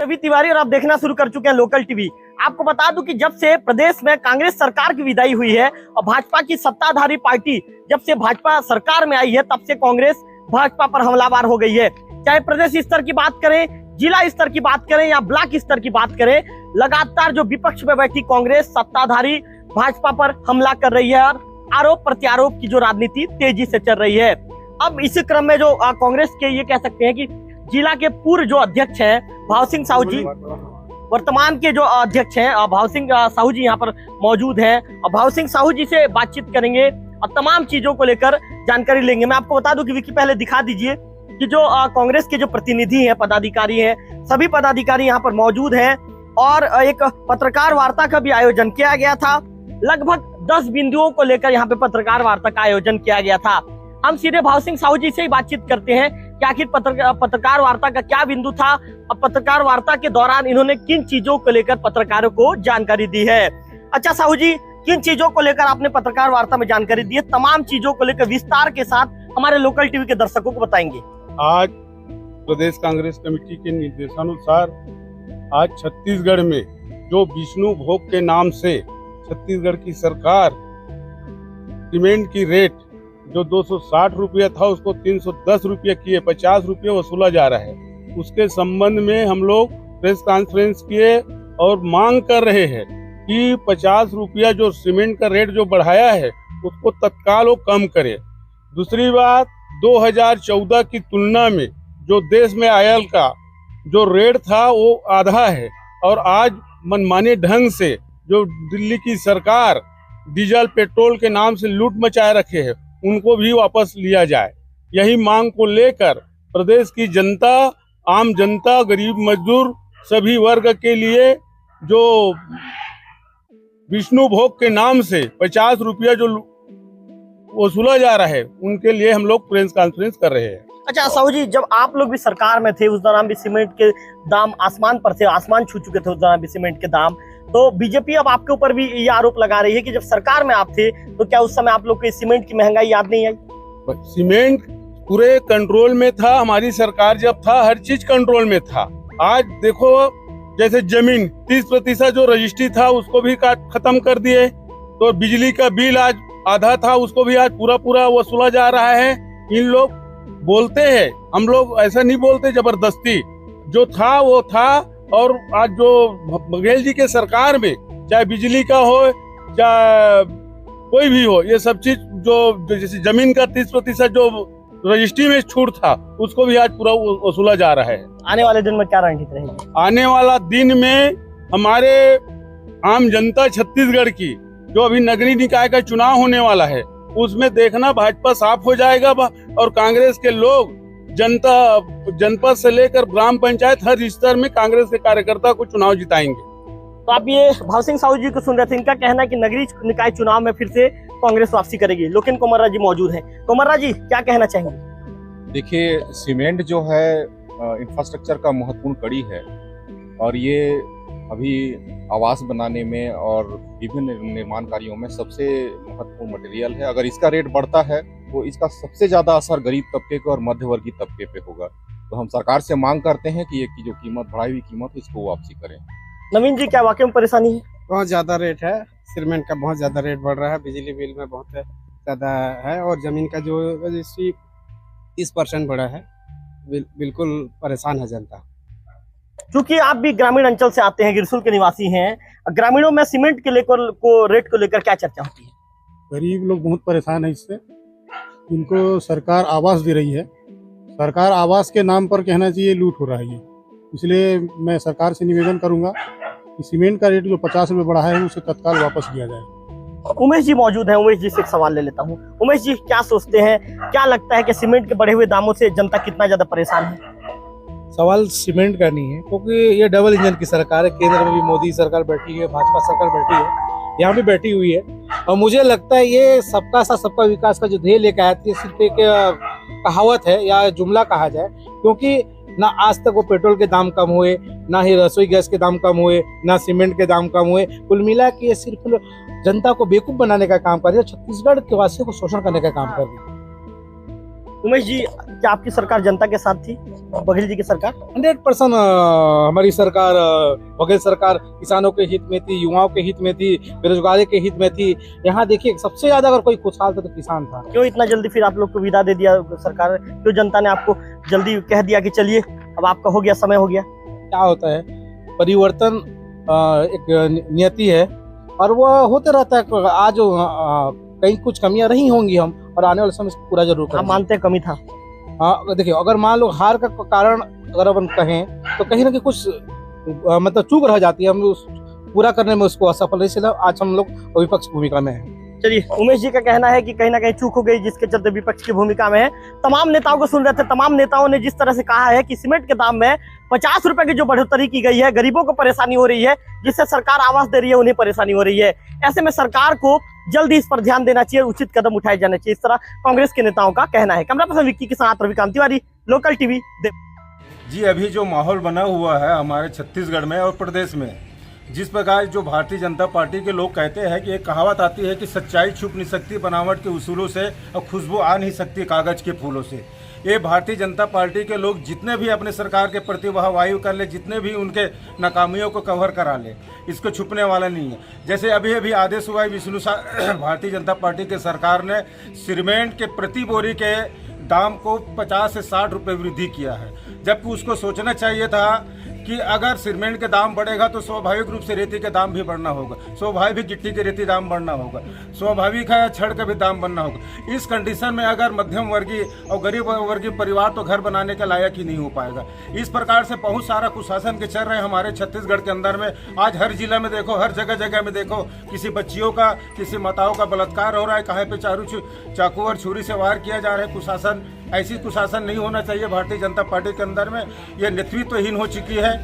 रवि तिवारी और आप देखना शुरू कर चुके हैं लोकल टीवी। आपको बता दूं कि जब से प्रदेश में कांग्रेस सरकार की विदाई हुई है और भाजपा की सत्ताधारी पार्टी जब से भाजपा सरकार में आई है, तब से कांग्रेस भाजपा पर हमलावर हो गई है। चाहे प्रदेश स्तर की बात करें, जिला स्तर की बात करें या ब्लॉक स्तर की बात करें, लगातार जो विपक्ष में बैठी कांग्रेस सत्ताधारी भाजपा पर हमला कर रही है और आरोप प्रत्यारोप की जो राजनीति तेजी से चल रही है। अब इसी क्रम में जो कांग्रेस के ये कह सकते हैं कि जिला के पूर्व जो अध्यक्ष हैं भाव सिंह साहू जी, वर्तमान के जो अध्यक्ष हैं भाव सिंह साहू जी यहाँ पर मौजूद हैं और भाव सिंह साहू जी से बातचीत करेंगे और तमाम चीजों को लेकर जानकारी लेंगे। मैं आपको बता दूं कि विकी पहले दिखा दीजिए कि जो कांग्रेस के जो प्रतिनिधि हैं, पदाधिकारी हैं, सभी पदाधिकारी यहाँ पर मौजूद हैं और एक पत्रकार वार्ता का भी आयोजन किया गया था। लगभग 10 बिंदुओं को लेकर यहाँ पे पत्रकार वार्ता का आयोजन किया गया था। हम सीधे भाव सिंह साहू जी से ही बातचीत करते हैं कि आखिर पत्रकार वार्ता का क्या बिंदु था और पत्रकार वार्ता के दौरान इन्होंने किन चीजों को लेकर पत्रकारों को जानकारी दी है। अच्छा साहू जी, किन चीजों को लेकर आपने पत्रकार वार्ता में जानकारी दी है? तमाम चीजों को लेकर विस्तार के साथ हमारे लोकल टीवी के दर्शकों को बताएंगे। आज प्रदेश कांग्रेस कमेटी के निर्देशानुसार आज छत्तीसगढ़ में जो विष्णु भोग के नाम से छत्तीसगढ़ की सरकार सीमेंट की रेट जो 260 रुपया था उसको 310 रुपया किए 50 रुपये वसूला जा रहा है। उसके संबंध में हम लोग प्रेस कॉन्फ्रेंस किए और मांग कर रहे हैं कि 50 रुपया जो सीमेंट का रेट जो बढ़ाया है उसको तत्काल वो कम करे। दूसरी बात, 2014 की तुलना में जो देश में ऑयल का जो रेट था वो आधा है और आज मनमाने ढंग से जो दिल्ली की सरकार डीजल पेट्रोल के नाम से लूट मचाए रखे है उनको भी वापस लिया जाए। यही मांग को लेकर प्रदेश की जनता, आम जनता, गरीब मजदूर सभी वर्ग के लिए जो विष्णु भोग के नाम से 50 रुपया जो वसूला जा रहा है उनके लिए हम लोग प्रेस कॉन्फ्रेंस कर रहे हैं। अच्छा साहू जी, जब आप लोग भी सरकार में थे उस दौरान भी सीमेंट के दाम आसमान पर थे, आसमान छू चुके थे उस दौरान भी सीमेंट के दाम। तो बीजेपी अब आपके ऊपर भी ये आरोप लगा रही है कि जब सरकार में आप थे तो क्या उस समय आप लोग को सीमेंट की महंगाई याद नहीं आई? सीमेंट पूरे कंट्रोल में था, हमारी सरकार जब था हर चीज कंट्रोल में था। आज देखो जैसे जमीन 30% जो रजिस्ट्री था उसको भी खत्म कर दिए, तो बिजली का बिल आज आधा था उसको भी आज पूरा वसूला जा रहा है। इन लोग बोलते हैं, हम लोग ऐसा नहीं बोलते जबरदस्ती, जो था वो था। और आज जो बघेल जी के सरकार में चाहे बिजली का हो चाहे कोई भी हो, ये सब चीज जो जैसे जमीन का 30% जो रजिस्ट्री में छूट था उसको भी आज पूरा वसूला जा रहा है। आने वाले दिन में क्या रणनीति रहेगी? आने वाला दिन में हमारे आम जनता छत्तीसगढ़ की जो अभी नगरीय निकाय का चुनाव होने वाला है उसमें देखना भाजपा साफ हो जाएगा और कांग्रेस के लोग जनता जनपद से लेकर ग्राम पंचायत हर स्तर में कांग्रेस के कार्यकर्ता को चुनाव जिताएंगे। तो आप ये भाव सिंह साहू जी को सुन रहे थे, इनका कहना है कि नगरीय निकाय चुनाव में फिर से कांग्रेस वापसी करेगी। लेकिन कोमर्रा जी मौजूद हैं। कोमर्रा जी क्या कहना चाहेंगे? देखिए, सीमेंट जो है इंफ्रास्ट्रक्चर का महत्वपूर्ण कड़ी है और ये अभी आवास बनाने में और विभिन्न निर्माण कार्यों में सबसे महत्वपूर्ण मटेरियल है। अगर इसका रेट बढ़ता है तो इसका सबसे ज्यादा असर गरीब तबके को और मध्यवर्गीय तबके पे होगा। तो हम सरकार से मांग करते हैं कि ये की जो कीमत बढ़ाई हुई कीमत है इसको वापसी करें। नवीन जी, क्या वाकई में परेशानी है? बहुत ज्यादा रेट है, सीमेंट का बहुत ज्यादा रेट बढ़ रहा है, बिजली बिल में बहुत ज्यादा है और जमीन का जो रजिस्ट्री 30% बढ़ा है। बिल्कुल परेशान है जनता। क्योंकि आप भी ग्रामीण अंचल से आते हैं, गिरसुल के निवासी हैं, ग्रामीणों में सीमेंट के लेकर रेट को लेकर क्या चर्चा होती है? गरीब लोग बहुत परेशान है इससे। इनको सरकार आवास दे रही है, सरकार आवास के नाम पर कहना चाहिए लूट हो रहा है ये। इसलिए मैं सरकार से निवेदन करूंगा कि सीमेंट का रेट जो 50 रुपये बढ़ा है उसे तत्काल वापस किया जाए। उमेश जी मौजूद हैं, उमेश जी से एक सवाल ले लेता हूं। उमेश जी, क्या सोचते हैं, क्या लगता है कि सीमेंट के बढ़े हुए दामों से जनता कितना ज्यादा परेशान है? सवाल सीमेंट का नहीं है, क्योंकि ये डबल इंजन की सरकार है। केंद्र में भी मोदी सरकार बैठी है, भाजपा सरकार बैठी है, यहाँ भी बैठी हुई है। और मुझे लगता है ये सबका साथ सबका विकास का जो ध्येय लेकर आया था, सिर्फ एक कहावत है या जुमला कहा जाए, क्योंकि ना आज तक वो पेट्रोल के दाम कम हुए, ना ही रसोई गैस के दाम कम हुए, ना सीमेंट के दाम कम हुए। कुल मिला के ये सिर्फ जनता को बेवकूफ बनाने का काम कर रही है, छत्तीसगढ़ के वासियों को शोषण करने का काम कर रही है। उमेश जी, क्या आपकी सरकार जनता के साथ थी, बघेल जी की सरकार? 100% हमारी सरकार, बघेल सरकार किसानों के हित में थी, युवाओं के हित में थी, बेरोजगारी के हित में थी। यहाँ देखिए सबसे ज्यादा अगर कोई खुशहाल था तो किसान था। क्यों इतना जल्दी फिर आप लोग को विदा दे दिया सरकार? क्यों जनता ने आपको जल्दी कह दिया कि चलिए अब आपका हो गया, समय हो गया? क्या होता है, परिवर्तन एक नियति है और वो होते रहता है। आज कहीं कुछ कमियां रही होंगी हम, और आने वाले समय पूरा जरूर आप करेंगे। मानते हैं कमी था? हाँ देखिए, अगर मान लो हार का कारण अगर अपन कहें तो कहीं ना कहीं कुछ मतलब चूक रह जाती है, हम उस पूरा करने में उसको असफल, इसलिए आज हम लोग विपक्ष भूमिका में हैं। चलिए, उमेश जी का कहना है कि कहीं ना कहीं चूक हो गई, जिसके चलते विपक्ष की भूमिका में है। तमाम नेताओं को सुन रहे थे, तमाम नेताओं ने जिस तरह से कहा है कि सीमेंट के दाम में 50 रुपए की जो बढ़ोतरी की गई है, गरीबों को परेशानी हो रही है, जिससे सरकार आवास दे रही है उन्हें परेशानी हो रही है। ऐसे में सरकार को जल्दी इस पर ध्यान देना चाहिए, उचित कदम उठाए जाने चाहिए, इस तरह कांग्रेस के नेताओं का कहना है। कैमरा पर्सन विक्की के साथ रविकांत तिवारी, लोकल टीवी। जी, अभी जो माहौल बना हुआ है हमारे छत्तीसगढ़ में और प्रदेश में, जिस प्रकार जो भारतीय जनता पार्टी के लोग कहते हैं कि एक कहावत आती है कि सच्चाई छुप नहीं सकती बनावट के उसूलों से और खुशबू आ नहीं सकती कागज के फूलों से। ये भारतीय जनता पार्टी के लोग जितने भी अपने सरकार के प्रति वाहवाही कर ले, जितने भी उनके नाकामियों को कवर करा ले, इसको छुपने वाला नहीं है। जैसे अभी अभी आदेश हुआ है विष्णु भारतीय जनता पार्टी के सरकार ने सीमेंट के प्रति बोरी के दाम को 50 से 60 रुपये वृद्धि किया है, जबकि उसको सोचना चाहिए था कि अगर सीमेंट के दाम बढ़ेगा तो स्वाभाविक रूप से रेती के दाम भी बढ़ना होगा, स्वाभाविक गिट्टी के रेती दाम बढ़ना होगा, स्वाभाविक है छड़ का भी दाम बढ़ना होगा। इस कंडीशन में अगर मध्यम वर्गीय और गरीब वर्गीय परिवार तो घर बनाने के लायक ही नहीं हो पाएगा। इस प्रकार से बहुत सारा कुशासन के चल रहे हैं हमारे छत्तीसगढ़ के अंदर में। आज हर जिला में देखो, हर जगह जगह में देखो, किसी बच्चियों का, किसी माताओं का बलात्कार हो रहा है, कहीं पे चाकू और छुरी से वार किया जा रहा है। कुशासन, ऐसी कुशासन नहीं होना चाहिए भारतीय जनता पार्टी के अंदर में। ये नेतृत्वहीन हो चुकी है।